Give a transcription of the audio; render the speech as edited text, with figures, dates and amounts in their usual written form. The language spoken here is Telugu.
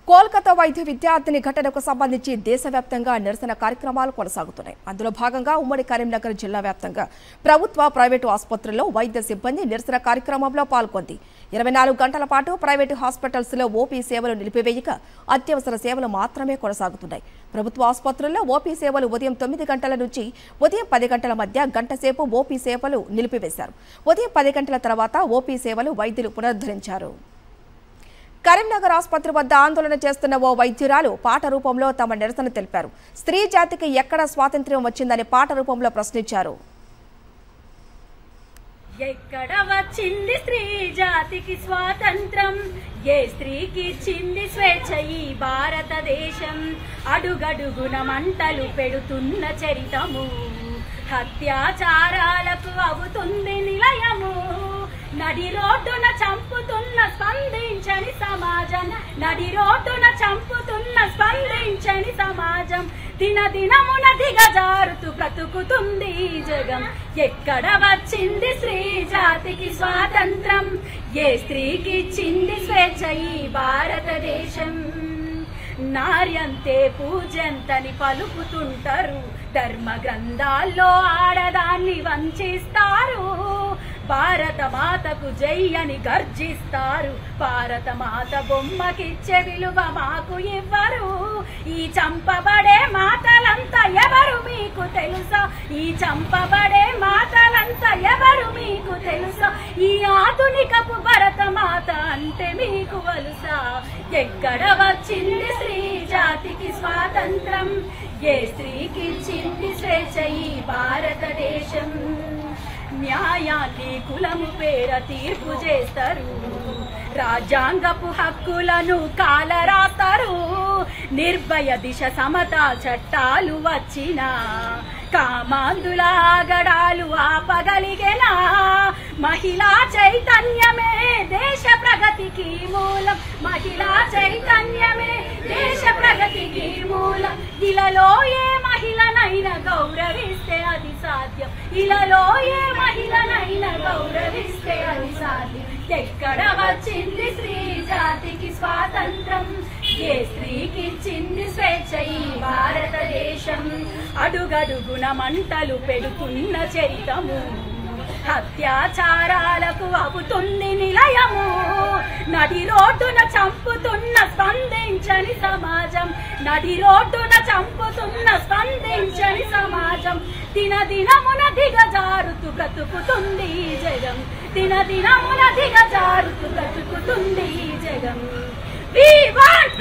కోల్కతా వైద్య విద్యార్థిని ఘటనకు సంబంధించి దేశవ్యాప్తంగా నిరసన కార్యక్రమాలు కొనసాగుతున్నాయి. అందులో భాగంగా ఉమ్మడి కరీంనగర్ జిల్లా వ్యాప్తంగా ప్రభుత్వ ప్రైవేటు ఆసుపత్రుల్లో వైద్య సిబ్బంది నిరసన కార్యక్రమంలో పాల్గొంది. 24 గంటల పాటు ప్రైవేటు హాస్పిటల్స్ లో ఓపీ సేవలు నిలిపివేయక అత్యవసర సేవలు మాత్రమే కొనసాగుతున్నాయి. ప్రభుత్వ ఆసుపత్రుల్లో ఓపీ సేవలు ఉదయం 9 గంటల నుంచి ఉదయం 10 గంటల మధ్య గంట సేపు ఓపీ సేవలు నిలిపివేశారు. ఉదయం 10 గంటల తర్వాత ఓపీ సేవలు వైద్యులు పునరుద్ధరించారు. కరీంనగర్ ఆసుపత్రి వద్ద ఆందోళన చేస్తున్న ఓ వైద్యురాలు పాట రూపంలో తమ నిరసన తెలిపారు. స్త్రీ జాతికి ఎక్కడ స్వాతంత్ర్యం వచ్చిందని పాట రూపంలో ప్రశ్నించారు. ఎక్కడ వచ్చింది స్త్రీ జాతికి స్వాతంత్రం? ఏ స్త్రీకి ఇచ్చింది స్వేచ్ఛ ఈ భారతదేశం? అడుగడుగున మంటలు పెడుతున్న చరితము, హత్యాచారాలకు అవుతుంది నిలయము. నడి రోడ్డున చంపుతున్న స్పందించని సమాజం, నడి రోడ్డున చంపుతున్న స్పందించని సమాజం. దినదినమున దిగజారుతూ బ్రతుకుతుంది ఈ జగం. ఎక్కడ వచ్చింది స్త్రీ జాతికి స్వాతంత్రం? ఏ స్త్రీకి ఇచ్చింది స్వేచ్ఛ ఈ భారతదేశం? నార్యంతే పూజంతని పలుకుతుంటారు, ధర్మ గ్రంథాల్లో ఆడదాన్ని వంచిస్తారు. భారత మాతకు జై అని గర్జిస్తారు, భారత మాత బొమ్మకిచ్చే విలువ మాకు ఇవ్వరు. ఈ చంపబడే మాటలంతా ఎవరు మీకు తెలుసా? ఈ చంపబడే మాటలంతా ఎవరు మీకు తెలుసా? ఈ ఆధునికపు భరత మాత అంటే మీకు వలుసా? ఎక్కడ వచ్చింది స్త్రీ జాతికి స్వాతంత్రం? ఏ స్త్రీకి ఇచ్చింది స్వేచ్ఛ ఈ భారతదేశం? న్యాయాన్ని కులము పేర తీర్పు చేస్తారు, రాజ్యాంగపు హక్కులను కాలరాస్తారు. నిర్భయ దిశ సమతా చట్టాలు వచ్చినా కామాంధుల ఆగడాలు ఆపగలిగేనా? మహిళా చైతన్యమే దేశ ప్రగతికి మూలం, మహిళా చైతన్యమే దేశ ప్రగతికి మూలం. ఇలాలో ఏ మహిళనైనా గౌరవిస్తే అది సాధ్యం, ఇలాలో ఏ మహిళనైనా గౌరవిస్తే అది సాధ్యం. ఎక్కడ వచ్చింది స్త్రీ జాతికి స్వాతంత్రం? ఏ స్త్రీకి ఇచ్చింది స్వేచ్ఛ ఈ భారతదేశం? అడుగడుగున మంటలు పెడుతున్న చరితము, హత్యాచారాలకు అవుతుంది నిలయము. నడి రోడ్డున చంపుతున్న స్పందించని సమాజం, నడి రోడ్డున చంపుతున్న స్పందించని సమాజం. దినదినమున దిగజారుతూ బ్రతుకుతుంది ఈ జగం, దినదినమున దిగజారుతూ బ్రతుకుతుంది ఈ జగం. We want